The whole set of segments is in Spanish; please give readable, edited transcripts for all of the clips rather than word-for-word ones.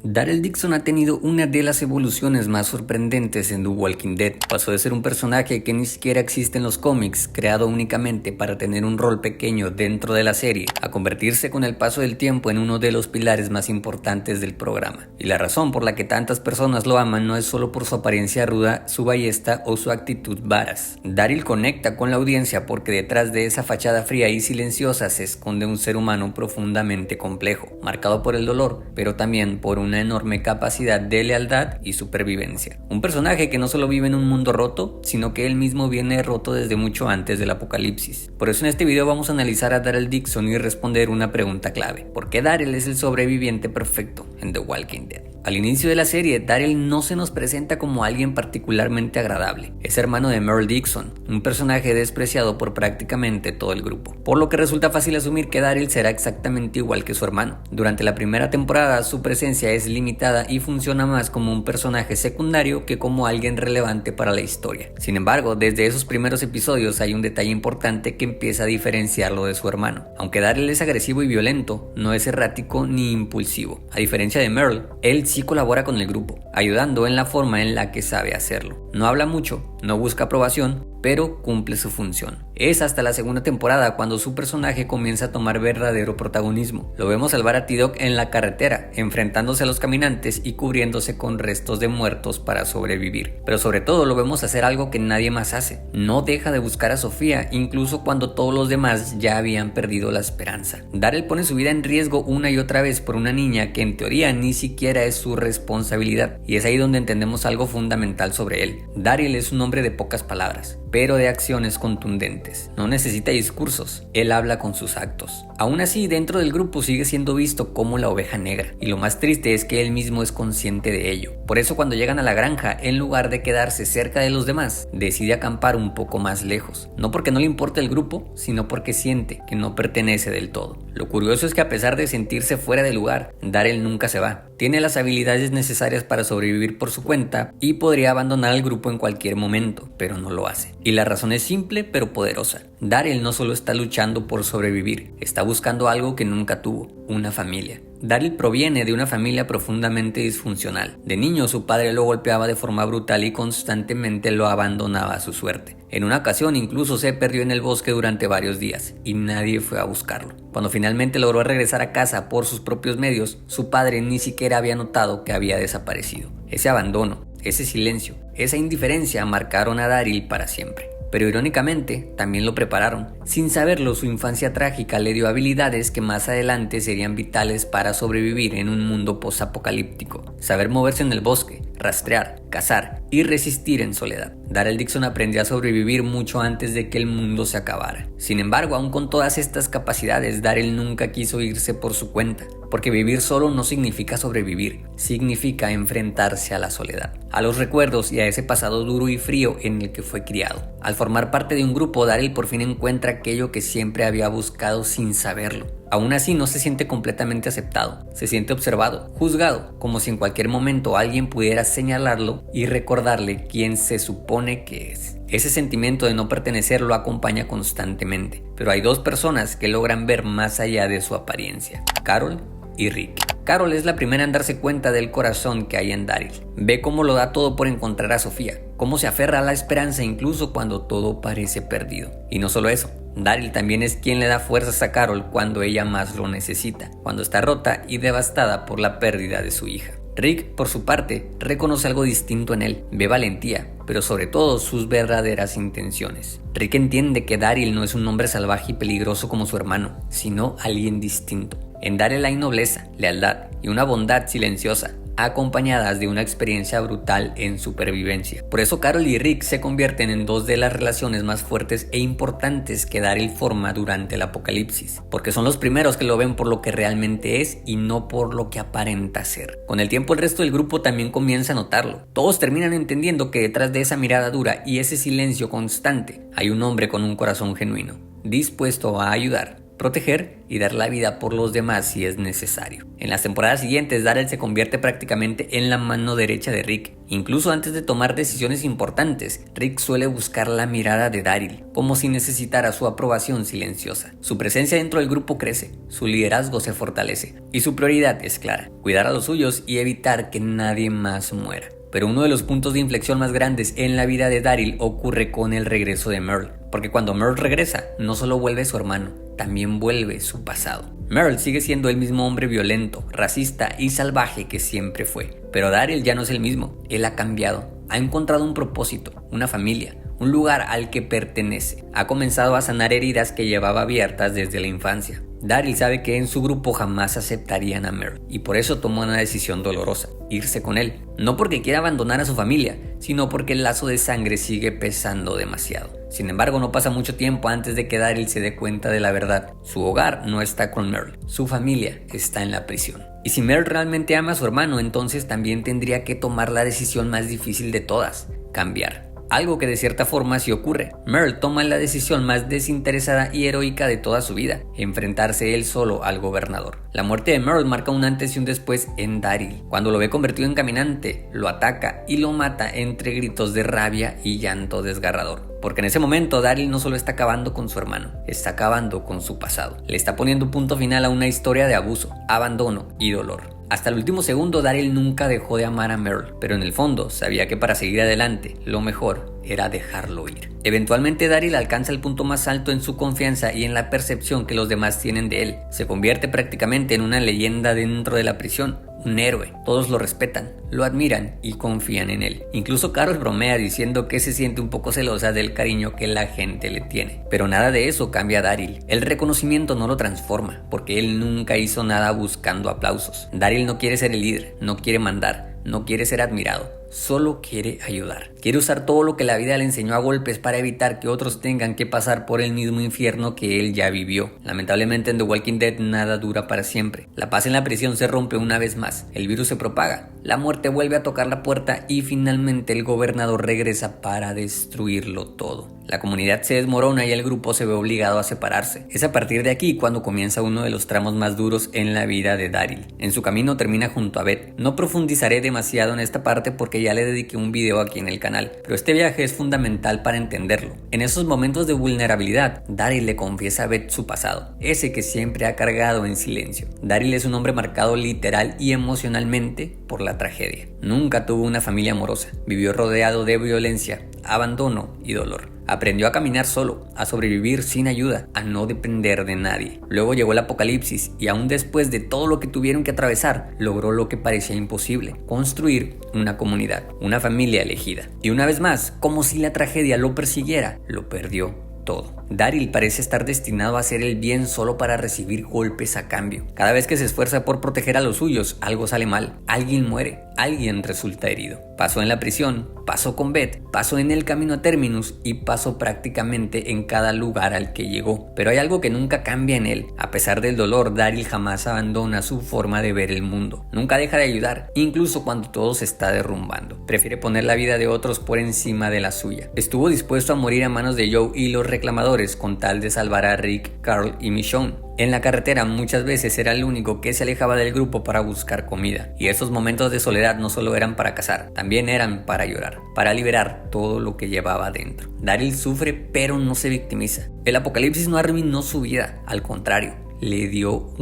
Daryl Dixon ha tenido una de las evoluciones más sorprendentes en The Walking Dead. Pasó de ser un personaje que ni siquiera existe en los cómics, creado únicamente para tener un rol pequeño dentro de la serie, a convertirse con el paso del tiempo en uno de los pilares más importantes del programa. Y la razón por la que tantas personas lo aman no es solo por su apariencia ruda, su ballesta o su actitud varas. Daryl conecta con la audiencia porque detrás de esa fachada fría y silenciosa se esconde un ser humano profundamente complejo, marcado por el dolor, pero también por una enorme capacidad de lealtad y supervivencia. Un personaje que no solo vive en un mundo roto, sino que él mismo viene roto desde mucho antes del apocalipsis. Por eso en este video vamos a analizar a Daryl Dixon y responder una pregunta clave: ¿por qué Daryl es el sobreviviente perfecto en The Walking Dead? Al inicio de la serie, Daryl no se nos presenta como alguien particularmente agradable. Es hermano de Merle Dixon, un personaje despreciado por prácticamente todo el grupo, por lo que resulta fácil asumir que Daryl será exactamente igual que su hermano. Durante la primera temporada, su presencia es limitada y funciona más como un personaje secundario que como alguien relevante para la historia. Sin embargo, desde esos primeros episodios hay un detalle importante que empieza a diferenciarlo de su hermano. Aunque Daryl es agresivo y violento, no es errático ni impulsivo. A diferencia de Merle, él sí colabora con el grupo, ayudando en la forma en la que sabe hacerlo. No habla mucho, no busca aprobación, pero cumple su función. Es hasta la segunda temporada cuando su personaje comienza a tomar verdadero protagonismo. Lo vemos salvar a T-Dog en la carretera, enfrentándose a los caminantes y cubriéndose con restos de muertos para sobrevivir. Pero sobre todo lo vemos hacer algo que nadie más hace. No deja de buscar a Sofía, incluso cuando todos los demás ya habían perdido la esperanza. Daryl pone su vida en riesgo una y otra vez por una niña que en teoría ni siquiera es su responsabilidad. Y es ahí donde entendemos algo fundamental sobre él. Daryl es un hombre de pocas palabras, pero de acciones contundentes. No necesita discursos, él habla con sus actos. Aún así, dentro del grupo sigue siendo visto como la oveja negra, y lo más triste es que él mismo es consciente de ello. Por eso cuando llegan a la granja, en lugar de quedarse cerca de los demás, decide acampar un poco más lejos. No porque no le importe el grupo, sino porque siente que no pertenece del todo. Lo curioso es que a pesar de sentirse fuera de lugar, Daryl nunca se va. Tiene las habilidades necesarias para sobrevivir por su cuenta y podría abandonar el grupo en cualquier momento, pero no lo hace. Y la razón es simple pero poderosa. Daryl no solo está luchando por sobrevivir, está buscando algo que nunca tuvo: una familia. Daryl proviene de una familia profundamente disfuncional. De niño su padre lo golpeaba de forma brutal y constantemente lo abandonaba a su suerte. En una ocasión incluso se perdió en el bosque durante varios días y nadie fue a buscarlo. Cuando finalmente logró regresar a casa por sus propios medios, su padre ni siquiera había notado que había desaparecido. Ese abandono, ese silencio, esa indiferencia marcaron a Daryl para siempre. Pero irónicamente, también lo prepararon. Sin saberlo, su infancia trágica le dio habilidades que más adelante serían vitales para sobrevivir en un mundo posapocalíptico. Saber moverse en el bosque, rastrear, cazar y resistir en soledad. Daryl Dixon aprendió a sobrevivir mucho antes de que el mundo se acabara. Sin embargo, aún con todas estas capacidades, Daryl nunca quiso irse por su cuenta, porque vivir solo no significa sobrevivir, significa enfrentarse a la soledad, a los recuerdos y a ese pasado duro y frío en el que fue criado. Al formar parte de un grupo, Daryl por fin encuentra aquello que siempre había buscado sin saberlo. Aún así no se siente completamente aceptado, se siente observado, juzgado, como si en cualquier momento alguien pudiera señalarlo y recordarle quién se supone que es. Ese sentimiento de no pertenecer lo acompaña constantemente, pero hay dos personas que logran ver más allá de su apariencia: Carol y Rick. Carol es la primera en darse cuenta del corazón que hay en Daryl. Ve cómo lo da todo por encontrar a Sofía, cómo se aferra a la esperanza incluso cuando todo parece perdido. Y no solo eso, Daryl también es quien le da fuerzas a Carol cuando ella más lo necesita, cuando está rota y devastada por la pérdida de su hija. Rick, por su parte, reconoce algo distinto en él, ve valentía, pero sobre todo sus verdaderas intenciones. Rick entiende que Daryl no es un hombre salvaje y peligroso como su hermano, sino alguien distinto. En Daryl hay nobleza, lealtad y una bondad silenciosa, acompañadas de una experiencia brutal en supervivencia. Por eso Carol y Rick se convierten en dos de las relaciones más fuertes e importantes que Daryl forma durante el apocalipsis, porque son los primeros que lo ven por lo que realmente es y no por lo que aparenta ser. Con el tiempo el resto del grupo también comienza a notarlo. Todos terminan entendiendo que detrás de esa mirada dura y ese silencio constante hay un hombre con un corazón genuino, dispuesto a ayudar proteger y dar la vida por los demás si es necesario. En las temporadas siguientes, Daryl se convierte prácticamente en la mano derecha de Rick. Incluso antes de tomar decisiones importantes, Rick suele buscar la mirada de Daryl, como si necesitara su aprobación silenciosa. Su presencia dentro del grupo crece, su liderazgo se fortalece y su prioridad es clara: cuidar a los suyos y evitar que nadie más muera. Pero uno de los puntos de inflexión más grandes en la vida de Daryl ocurre con el regreso de Merle, porque cuando Merle regresa, no solo vuelve su hermano, también vuelve su pasado. Merle sigue siendo el mismo hombre violento, racista y salvaje que siempre fue, pero Daryl ya no es el mismo. Él ha cambiado, ha encontrado un propósito, una familia, un lugar al que pertenece. Ha comenzado a sanar heridas que llevaba abiertas desde la infancia. Daryl sabe que en su grupo jamás aceptarían a Merle y por eso tomó una decisión dolorosa: irse con él. No porque quiera abandonar a su familia, sino porque el lazo de sangre sigue pesando demasiado. Sin embargo, no pasa mucho tiempo antes de que Daryl se dé cuenta de la verdad. Su hogar no está con Merle, su familia está en la prisión. Y si Merle realmente ama a su hermano, entonces también tendría que tomar la decisión más difícil de todas: cambiar. Algo que de cierta forma sí ocurre. Merle toma la decisión más desinteresada y heroica de toda su vida: enfrentarse él solo al gobernador. La muerte de Merle marca un antes y un después en Daryl. Cuando lo ve convertido en caminante, lo ataca y lo mata entre gritos de rabia y llanto desgarrador. Porque en ese momento Daryl no solo está acabando con su hermano, está acabando con su pasado. Le está poniendo punto final a una historia de abuso, abandono y dolor. Hasta el último segundo, Daryl nunca dejó de amar a Merle, pero en el fondo sabía que para seguir adelante, lo mejor era dejarlo ir. Eventualmente Daryl alcanza el punto más alto en su confianza y en la percepción que los demás tienen de él. Se convierte prácticamente en una leyenda dentro de la prisión, un héroe. Todos lo respetan, lo admiran y confían en él. Incluso Carol bromea diciendo que se siente un poco celosa del cariño que la gente le tiene. Pero nada de eso cambia a Daryl. El reconocimiento no lo transforma, porque él nunca hizo nada buscando aplausos. Daryl no quiere ser el líder, no quiere mandar, no quiere ser admirado. Solo quiere ayudar. Quiere usar todo lo que la vida le enseñó a golpes para evitar que otros tengan que pasar por el mismo infierno que él ya vivió. Lamentablemente en The Walking Dead nada dura para siempre. La paz en la prisión se rompe una vez más. El virus se propaga. La muerte vuelve a tocar la puerta y finalmente el gobernador regresa para destruirlo todo. La comunidad se desmorona y el grupo se ve obligado a separarse. Es a partir de aquí cuando comienza uno de los tramos más duros en la vida de Daryl. En su camino termina junto a Beth. No profundizaré demasiado en esta parte porque ya le dediqué un video aquí en el canal, pero este viaje es fundamental para entenderlo. En esos momentos de vulnerabilidad, Daryl le confiesa a Beth su pasado, ese que siempre ha cargado en silencio. Daryl es un hombre marcado literal y emocionalmente por la tragedia. Nunca tuvo una familia amorosa, vivió rodeado de violencia, abandono y dolor. Aprendió a caminar solo, a sobrevivir sin ayuda, a no depender de nadie. Luego llegó el apocalipsis y aún después de todo lo que tuvieron que atravesar, logró lo que parecía imposible: construir una comunidad, una familia elegida. Y una vez más, como si la tragedia lo persiguiera, lo perdió todo. Daryl parece estar destinado a hacer el bien solo para recibir golpes a cambio. Cada vez que se esfuerza por proteger a los suyos, algo sale mal. Alguien muere, alguien resulta herido. Pasó en la prisión, pasó con Beth, pasó en el camino a Terminus y pasó prácticamente en cada lugar al que llegó. Pero hay algo que nunca cambia en él. A pesar del dolor, Daryl jamás abandona su forma de ver el mundo. Nunca deja de ayudar, incluso cuando todo se está derrumbando. Prefiere poner la vida de otros por encima de la suya. Estuvo dispuesto a morir a manos de Joe y los reclamadores con tal de salvar a Rick, Carl y Michonne. En la carretera muchas veces era el único que se alejaba del grupo para buscar comida. Y esos momentos de soledad no solo eran para cazar, también eran para llorar, para liberar todo lo que llevaba dentro. Daryl sufre pero no se victimiza. El apocalipsis no arruinó su vida, al contrario, le dio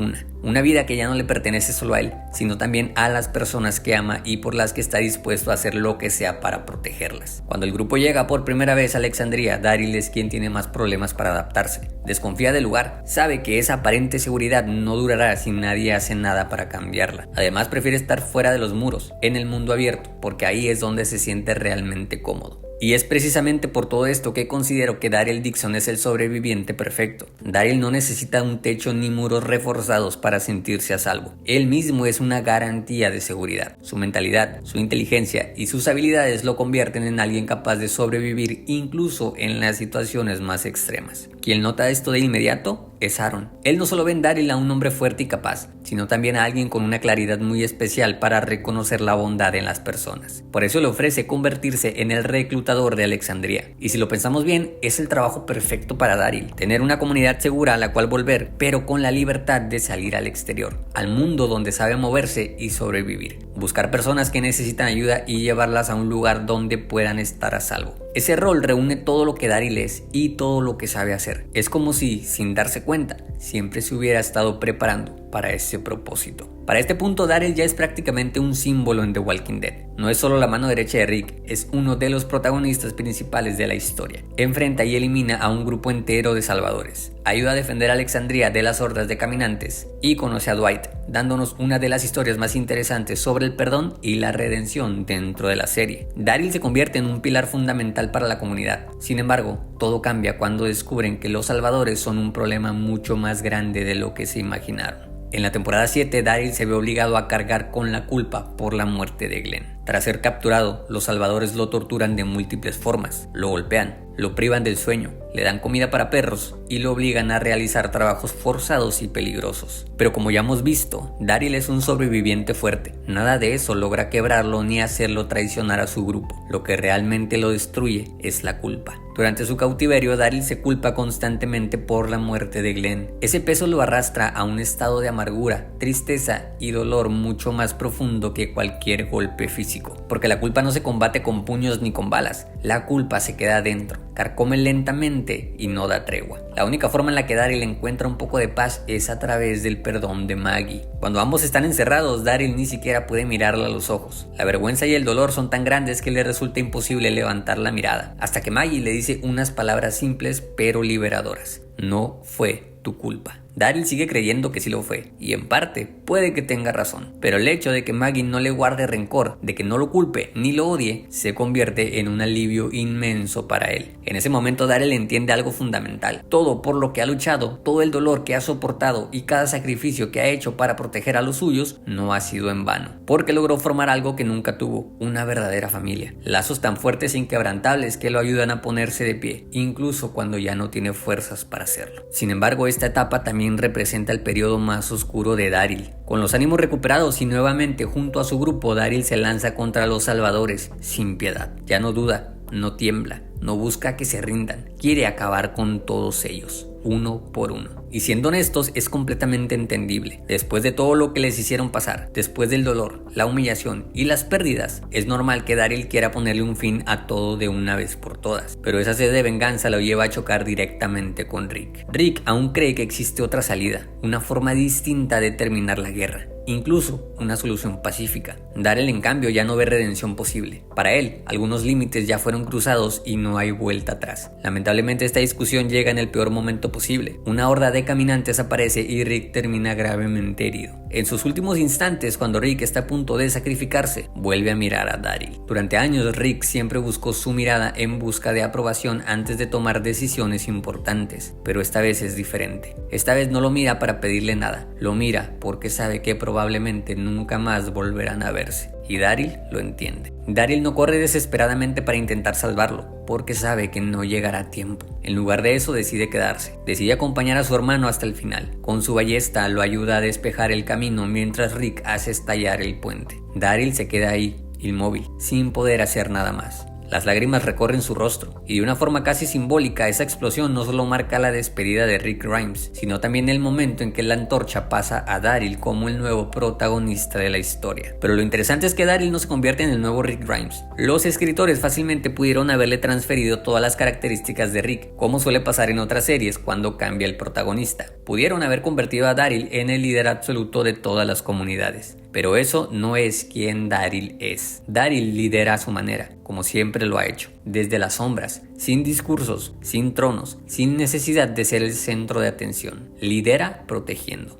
una vida que ya no le pertenece solo a él, sino también a las personas que ama y por las que está dispuesto a hacer lo que sea para protegerlas. Cuando el grupo llega por primera vez a Alexandria, Daryl es quien tiene más problemas para adaptarse. Desconfía del lugar, sabe que esa aparente seguridad no durará si nadie hace nada para cambiarla. Además, prefiere estar fuera de los muros, en el mundo abierto, porque ahí es donde se siente realmente cómodo. Y es precisamente por todo esto que considero que Daryl Dixon es el sobreviviente perfecto. Daryl no necesita un techo ni muros reforzados para sentirse a salvo. Él mismo es una garantía de seguridad. Su mentalidad, su inteligencia y sus habilidades lo convierten en alguien capaz de sobrevivir incluso en las situaciones más extremas. ¿Quién nota esto de inmediato? es Aaron. Él no solo ve en Daryl a un hombre fuerte y capaz, sino también a alguien con una claridad muy especial para reconocer la bondad en las personas. Por eso le ofrece convertirse en el reclutador de Alexandria. Y si lo pensamos bien, es el trabajo perfecto para Daryl. Tener una comunidad segura a la cual volver, pero con la libertad de salir al exterior, al mundo donde sabe moverse y sobrevivir. Buscar personas que necesitan ayuda y llevarlas a un lugar donde puedan estar a salvo. Ese rol reúne todo lo que Daryl es y todo lo que sabe hacer. Es como si, sin darse cuenta, siempre se hubiera estado preparando para ese propósito. Para este punto, Daryl ya es prácticamente un símbolo en The Walking Dead. No es solo la mano derecha de Rick, es uno de los protagonistas principales de la historia. Enfrenta y elimina a un grupo entero de salvadores. Ayuda a defender a Alexandria de las hordas de caminantes y conoce a Dwight, dándonos una de las historias más interesantes sobre el perdón y la redención dentro de la serie. Daryl se convierte en un pilar fundamental para la comunidad. Sin embargo, todo cambia cuando descubren que los salvadores son un problema mucho más grande de lo que se imaginaron. En la temporada 7, Daryl se ve obligado a cargar con la culpa por la muerte de Glenn. Tras ser capturado, los salvadores lo torturan de múltiples formas, lo golpean, lo privan del sueño, le dan comida para perros y lo obligan a realizar trabajos forzados y peligrosos. Pero como ya hemos visto, Daryl es un sobreviviente fuerte. Nada de eso logra quebrarlo ni hacerlo traicionar a su grupo. Lo que realmente lo destruye es la culpa. Durante su cautiverio, Daryl se culpa constantemente por la muerte de Glenn. Ese peso lo arrastra a un estado de amargura, tristeza y dolor mucho más profundo que cualquier golpe físico. Porque la culpa no se combate con puños ni con balas. La culpa se queda adentro, carcome lentamente y no da tregua. La única forma en la que Daryl encuentra un poco de paz es a través del perdón de Maggie. Cuando ambos están encerrados, Daryl ni siquiera puede mirarla a los ojos. La vergüenza y el dolor son tan grandes que le resulta imposible levantar la mirada, hasta que Maggie le dice unas palabras simples pero liberadoras: no fue tu culpa. Daryl sigue creyendo que sí lo fue, y en parte puede que tenga razón, pero el hecho de que Maggie no le guarde rencor, de que no lo culpe ni lo odie, se convierte en un alivio inmenso para él. En ese momento Daryl entiende algo fundamental: todo por lo que ha luchado, todo el dolor que ha soportado y cada sacrificio que ha hecho para proteger a los suyos no ha sido en vano, porque logró formar algo que nunca tuvo: una verdadera familia. Lazos tan fuertes e inquebrantables que lo ayudan a ponerse de pie, incluso cuando ya no tiene fuerzas para hacerlo. Sin embargo, esta etapa también representa el periodo más oscuro de Daryl. Con los ánimos recuperados y nuevamente junto a su grupo, Daryl se lanza contra los salvadores sin piedad. Ya no duda, no tiembla, no busca que se rindan, quiere acabar con todos ellos, uno por uno. Y siendo honestos, es completamente entendible. Después de todo lo que les hicieron pasar, después del dolor, la humillación y las pérdidas, es normal que Daryl quiera ponerle un fin a todo de una vez por todas. Pero esa sed de venganza lo lleva a chocar directamente con Rick. Rick aún cree que existe otra salida, una forma distinta de terminar la guerra, incluso una solución pacífica. Daryl, en cambio, ya no ve redención posible. Para él, algunos límites ya fueron cruzados y no hay vuelta atrás. Lamentablemente, esta discusión llega en el peor momento posible. Una horda de caminantes aparece y Rick termina gravemente herido. En sus últimos instantes, cuando Rick está a punto de sacrificarse, vuelve a mirar a Daryl. Durante años, Rick siempre buscó su mirada en busca de aprobación antes de tomar decisiones importantes, pero esta vez es diferente. Esta vez no lo mira para pedirle nada, lo mira porque sabe que probablemente nunca más volverán a verse. Y Daryl lo entiende. Daryl no corre desesperadamente para intentar salvarlo, porque sabe que no llegará a tiempo. En lugar de eso, decide quedarse. Decide acompañar a su hermano hasta el final. Con su ballesta lo ayuda a despejar el camino mientras Rick hace estallar el puente. Daryl se queda ahí, inmóvil, sin poder hacer nada más. Las lágrimas recorren su rostro, y de una forma casi simbólica, esa explosión no solo marca la despedida de Rick Grimes, sino también el momento en que la antorcha pasa a Daryl como el nuevo protagonista de la historia. Pero lo interesante es que Daryl no se convierte en el nuevo Rick Grimes. Los escritores fácilmente pudieron haberle transferido todas las características de Rick, como suele pasar en otras series cuando cambia el protagonista. Pudieron haber convertido a Daryl en el líder absoluto de todas las comunidades. Pero eso no es quien Daryl es. Daryl lidera a su manera, como siempre lo ha hecho, desde las sombras, sin discursos, sin tronos, sin necesidad de ser el centro de atención. Lidera protegiendo.